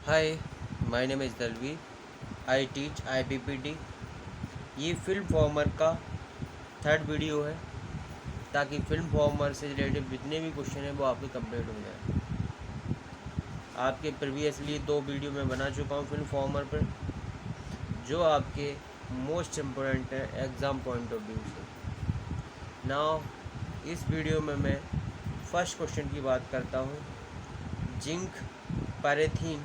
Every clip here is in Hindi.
Hi, my name is Dalveer. I teach IPPT। ये फिल्म फॉर्मर का थर्ड वीडियो है, ताकि फिल्म फॉर्मर से रिलेटेड जितने भी क्वेश्चन हैं वो आपके कंप्लीट हो जाए। आपके प्रीवियसली 2 वीडियो मैं बना चुका हूँ फिल्म फॉर्मर पर, जो आपके मोस्ट इम्पोर्टेंट है एग्ज़ाम पॉइंट ऑफ व्यू से। नाउ इस वीडियो में मैं फर्स्ट क्वेश्चन की बात करता हूँ। Zinc pyrithione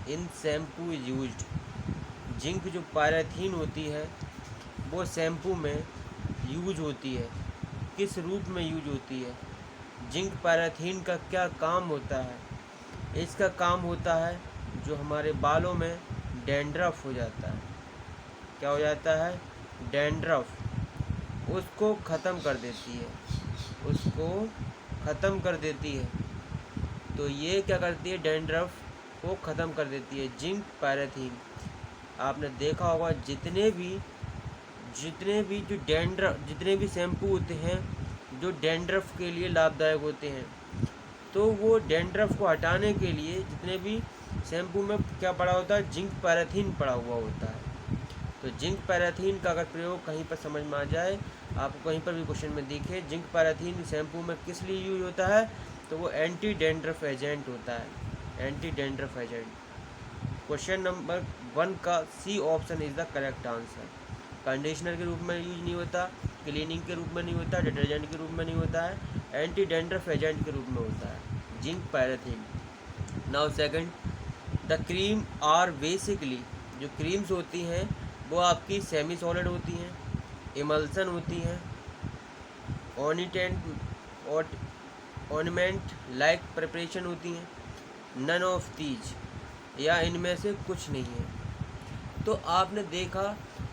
in shampoo is used. Zinc जो पैराथीन होती है वो शैम्पू में यूज होती है। किस रूप में यूज होती है? जिंक पैराथीन का क्या काम होता है? इसका काम होता है जो हमारे बालों में डैंड्रफ हो जाता है। क्या हो जाता है? डैंड्रफ। उसको ख़त्म कर देती है, उसको ख़त्म कर देती है। तो ये क्या करती है? डैंड्रफ को ख़त्म कर देती है जिंक पैराथीन। आपने देखा होगा जितने भी जो डैंड्रफ, जितने भी शैम्पू होते हैं जो डैंड्रफ के लिए लाभदायक होते हैं, तो वो डैंड्रफ को हटाने के लिए जितने भी शैम्पू में क्या पड़ा होता है? जिंक पैराथीन पड़ा हुआ होता है। तो जिंक पैराथीन का अगर प्रयोग कहीं पर समझ में आ जाए, आपको कहीं पर भी क्वेश्चन में दिखे जिंक पैराथीन शैम्पू में किस लिए यूज होता है, तो वो एंटी डैंड्रफ एजेंट होता है, anti dandruff agent. Question number 1 का C option is the correct answer. Conditioner के रूप में यूज नहीं होता, क्लीनिंग के रूप में नहीं होता, डिटर्जेंट के रूप में नहीं होता है, एंटी डैंड्रफ एजेंट के रूप में होता है zinc pyrithione. Now second, the cream are basically, जो क्रीम्स होती हैं वो आपकी सेमी सॉलिड होती हैं, इमल्सन होती हैं, ऑर्नामेंट लाइक प्रिपरेशन होती हैं, नन ऑफ दीज, या इनमें से कुछ नहीं है। तो आपने देखा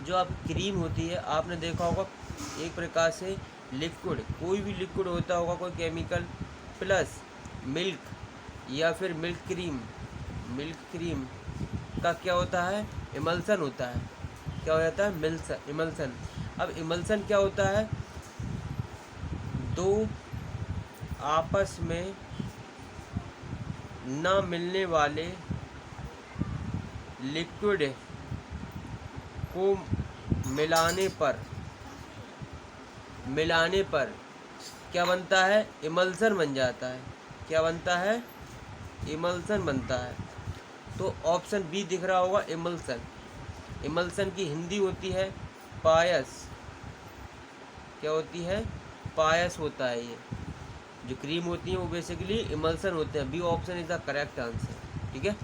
जो आपकी क्रीम होती है, आपने देखा होगा एक प्रकार से लिक्विड, कोई भी लिक्विड होता होगा, कोई केमिकल प्लस मिल्क या फिर मिल्क क्रीम का क्या होता है? इमल्सन होता है। क्या हो जाता है? इमल्सन। अब इमल्सन क्या होता है? दो आपस में ना मिलने वाले लिक्विड को मिलाने पर क्या बनता है? इमल्सन बन जाता है। क्या बनता है? इमल्सन बनता है। तो ऑप्शन बी दिख रहा होगा, इमल्सन। इमल्सन की हिंदी होती है पायस। क्या होती है? पायस होता है। ये जो क्रीम होती है वो बेसिकली इमल्सन होते हैं। B option is the correct answer. ठीक है।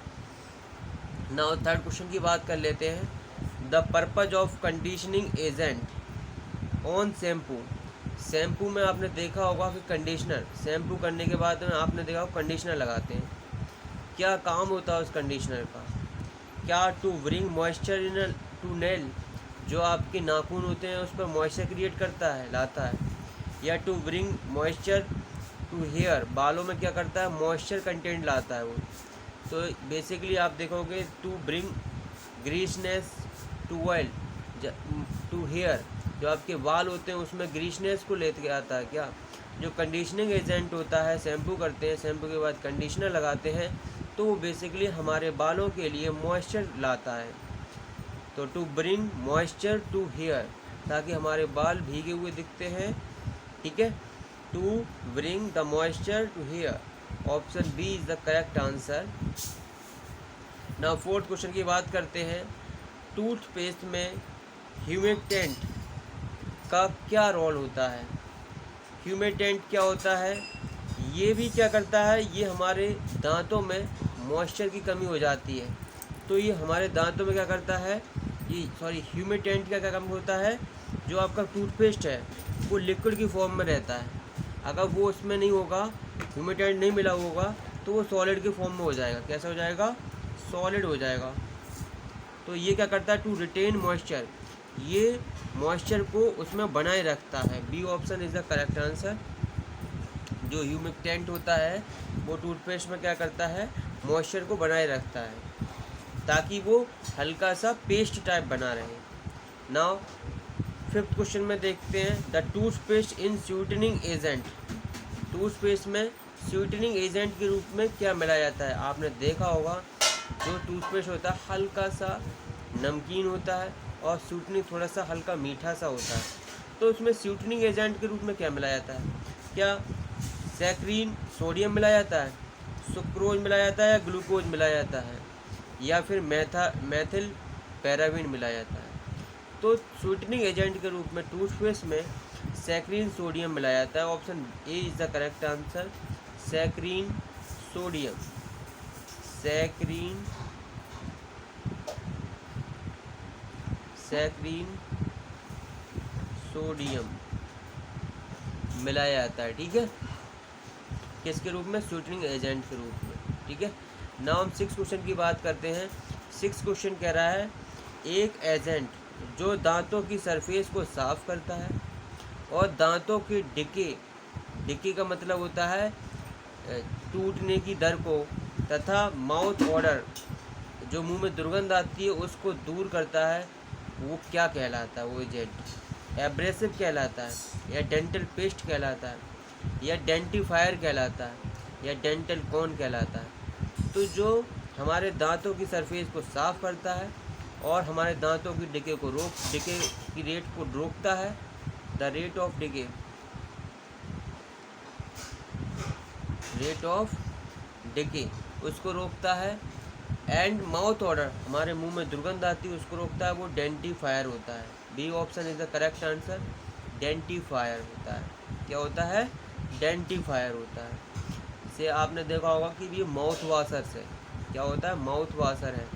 नाउ थर्ड क्वेश्चन की बात कर लेते हैं। The purpose of conditioning agent on shampoo. Shampoo में आपने देखा होगा कि कंडीशनर, शैम्पू करने के बाद में आपने देखा होगा कंडीशनर लगाते हैं। क्या काम होता है उस कंडीशनर का? क्या to bring moisture into nail, जो आपके नाखून होते हैं उस पर मॉइस्चर क्रिएट करता है, लाता है, या to bring moisture to hair, बालों में क्या करता है? मॉइस्चर कंटेंट लाता है वो। तो बेसिकली आप देखोगे to bring greasiness to oil to hair, जो आपके बाल होते हैं उसमें ग्रीसनेस को लेके आता है। क्या जो कंडीशनिंग एजेंट होता है, शैम्पू करते हैं, शैम्पू के बाद कंडीशनर लगाते हैं, तो वो बेसिकली हमारे बालों के लिए मॉइस्चर लाता है। तो to bring moisture to hair, ताकि हमारे बाल भीगे हुए दिखते हैं। ठीक है। To bring the moisture to hair, option B is the correct answer. Now fourth question की बात करते हैं। टूथपेस्ट में ह्यूमिडेंट का क्या रोल होता है? ह्यूमिडेंट क्या होता है? ये भी क्या करता है? ये हमारे दांतों में मॉइस्चर की कमी हो जाती है, तो ये हमारे दांतों में क्या करता है? ह्यूमिडेंट का क्या काम होता है? जो आपका टूथपेस्ट है वो लिक्विड की फॉर्म में रहता है। अगर वो उसमें नहीं होगा, ह्यूमिडेंट नहीं मिला होगा, तो वो सॉलिड के फॉर्म में हो जाएगा। कैसा हो जाएगा? सॉलिड हो जाएगा। तो ये क्या करता है? टू रिटेन मॉइस्चर, ये मॉइस्चर को उसमें बनाए रखता है। B option is the correct answer. जो ह्यूमिडेंट होता है वो टूथपेस्ट में क्या करता है? मॉइस्चर को बनाए रखता है, ताकि वो हल्का सा पेस्ट टाइप बना रहे। नाउ फिफ्थ क्वेश्चन में देखते हैं। The toothpaste in sweetening agent, toothpaste में स्वीटनिंग एजेंट के रूप में क्या मिलाया जाता है? आपने देखा होगा जो टूथपेस्ट होता है हल्का सा नमकीन होता है और स्वीटनिंग थोड़ा सा हल्का मीठा सा होता है, तो उसमें स्वीटनिंग एजेंट के रूप में क्या मिलाया जाता है? क्या सैकरीन सोडियम मिलाया जाता है, सुक्रोज मिलाया जाता है, या ग्लूकोज मिलाया जाता है, या फिर मैथिल पैराबिन मिलाया जाता है? तो स्वीटनिंग एजेंट के रूप में टूथपेस्ट में सैकरीन सोडियम मिलाया जाता है। Option A is the correct answer, saccharin sodium, saccharin sodium मिलाया जाता है, ठीक है, किसके रूप में? स्वीटनिंग एजेंट के रूप में, ठीक है। नाउ हम 6 क्वेश्चन की बात करते हैं। 6 क्वेश्चन कह रहा है एक एजेंट जो दांतों की सरफेस को साफ करता है और दांतों की डिके का मतलब होता है टूटने की दर को, तथा माउथ ऑर्डर जो मुंह में दुर्गंध आती है उसको दूर करता है, वो क्या कहलाता है? वो एजेंट एब्रेसिव कहलाता है, या डेंटल पेस्ट कहलाता है, या डेंटिफायर कहलाता है, या डेंटल कॉन कहलाता है? तो जो हमारे दांतों की सरफेस को साफ करता है और हमारे दांतों की डिके की रेट को रोकता है, द रेट ऑफ डिके उसको रोकता है, एंड माउथ ऑर्डर हमारे मुंह में दुर्गंध आती है उसको रोकता है, वो डेंटिफायर होता है। B option is the correct answer, dentifrice होता है। क्या होता है? डेंटिफायर होता है। से आपने देखा होगा कि ये माउथ वाशर से क्या होता है? माउथ वाशर है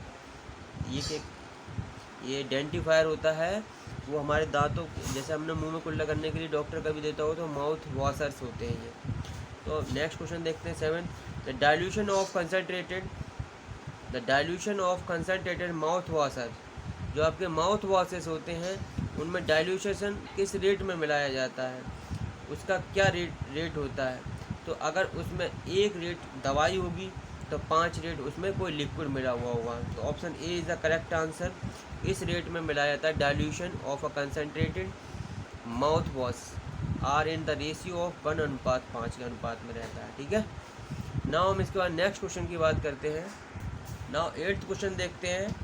ये डेंटिफायर होता है, वो हमारे दांतों जैसे हमने मुंह में कुल्ला करने के लिए डॉक्टर का भी देता हो तो माउथ वाशर्स होते हैं ये। तो नेक्स्ट क्वेश्चन देखते हैं 7। The dilution of concentrated mouth washer, जो आपके माउथ वाशेस होते हैं उनमें डाइल्यूशन किस रेट में मिलाया जाता है, उसका क्या रेट होता है? तो अगर उसमें 1 रेट दवाई होगी तो 5 रेट उसमें कोई लिक्विड मिला हुआ होगा। तो option A is the correct answer, इस रेट में मिलाया जाता है। Dilution of a concentrated mouth wash are in the ratio of 1:5 के अनुपात में रहता है, ठीक है। नाउ हम इसके बाद नेक्स्ट क्वेश्चन की बात करते हैं। नाउ 8th क्वेश्चन देखते हैं।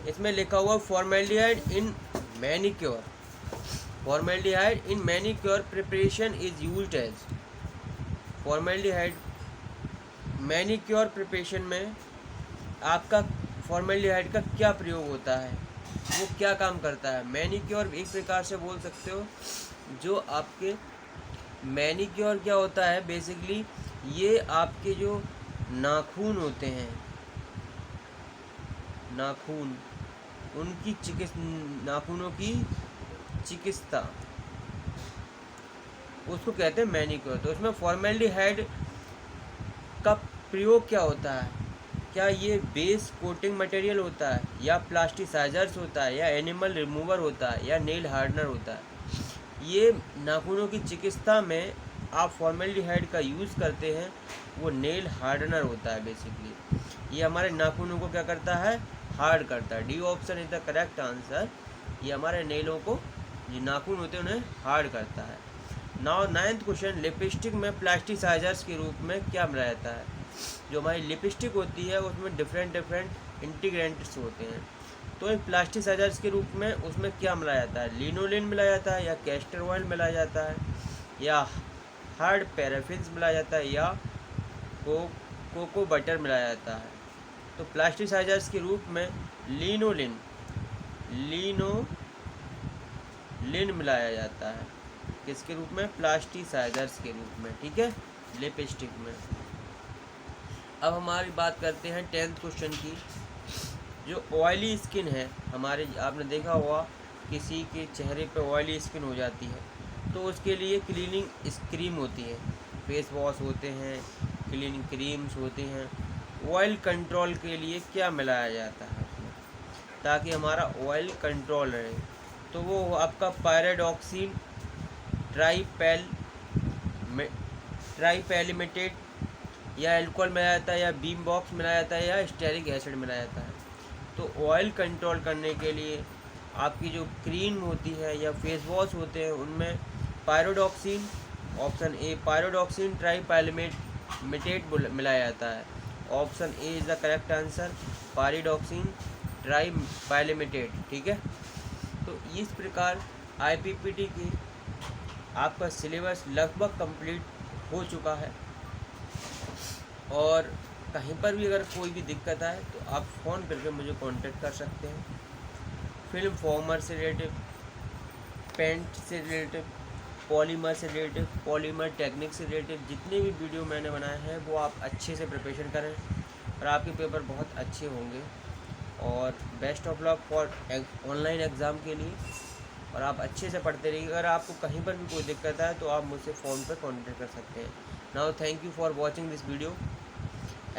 इसमें लिखा हुआ formaldehyde in manicure, formaldehyde in manicure preparation is used as. Formaldehyde manicure preparation में आपका फॉर्मेल्डिहाइड का क्या प्रयोग होता है, वो क्या काम करता है? मैनीक्योर एक प्रकार से बोल सकते हो, जो आपके मैनीक्योर क्या होता है बेसिकली, ये आपके जो नाखून होते हैं, नाखून उनकी नाखूनों की चिकित्सा, उसको कहते हैं मैनीक्योर। तो उसमें फॉर्मेल्डिहाइड का प्रयोग क्या होता है? क्या ये बेस कोटिंग मटेरियल होता है, या प्लास्टिसाइजर्स होता है, या एनिमल रिमूवर होता है, या नेल हार्डनर होता है? ये नाखूनों की चिकित्सा में आप फॉर्मेल्डिहाइड का यूज़ करते हैं, वो नेल हार्डनर होता है बेसिकली। ये हमारे नाखूनों को क्या करता है? हार्ड करता है। D option is the correct answer, ये हमारे नेलों को, जो नाखून होते हैं उन्हें हार्ड करता है। नाउ 9th क्वेश्चन, लिपस्टिक में प्लास्टिसाइजर्स के रूप में क्या मिलाया जाता है? जो हमारी लिपस्टिक होती है उसमें डिफरेंट इंटीग्रेंट्स होते हैं, तो इन प्लास्टिसाइजर्स के रूप में उसमें क्या मिलाया जाता है? लिनोलिन मिलाया जाता है, या कैस्टर ऑयल मिलाया जाता है, या हार्ड पैराफिन्स मिलाया जाता है, या कोको बटर मिलाया जाता है? तो प्लास्टिसाइजर्स के रूप में लिनोलिन मिलाया जाता है, किसके रूप में? प्लास्टिसाइजर्स के रूप में, ठीक है, लिपस्टिक में। अब हमारी बात करते हैं 10th क्वेश्चन की। जो ऑयली स्किन है हमारे, आपने देखा होगा किसी के चेहरे पे ऑयली स्किन हो जाती है, तो उसके लिए क्लीनिंग क्रीम होती है, फेस वॉश होते हैं, क्लीनिंग क्रीम्स होते हैं। ऑयल कंट्रोल के लिए क्या मिलाया जाता है उसमें, ताकि हमारा ऑयल कंट्रोल रहे? तो वो आपका पायराडॉक्सिन, ट्राइपैलिमेटेड, या अल्कोहल मिलाया जाता है, या बीम बॉक्स मिलाया जाता है, या स्टेरिक एसिड मिलाया जाता है? तो ऑयल कंट्रोल करने के लिए आपकी जो क्रीम होती है या फेस वॉश होते हैं उनमें pyridoxine, option A pyridoxine tripalmitated मिलाया जाता है। Option A is the correct answer, pyridoxine trimethylated, ठीक है। तो इस प्रकार IPPT की आपका सिलेबस लगभग कंप्लीट हो चुका है, और कहीं पर भी अगर कोई भी दिक्कत आए तो आप फ़ोन करके मुझे कांटेक्ट कर सकते हैं। फिल्म फॉर्मर से रिलेटिव, पेंट से रिलेटिव, पॉलीमर से रिलेटिव, पॉलीमर टेक्निक से रिलेटिव जितने भी वीडियो मैंने बनाए हैं वो आप अच्छे से प्रिपरेशन करें और आपके पेपर बहुत अच्छे होंगे। और best of luck for online exam के लिए, और आप अच्छे से पढ़ते रहिए। अगर आपको कहीं पर भी कोई दिक्कत आए तो आप मुझसे फ़ोन पर कांटेक्ट कर सकते हैं। Now thank you for watching this video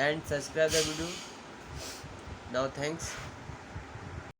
and subscribe the video. Now thanks.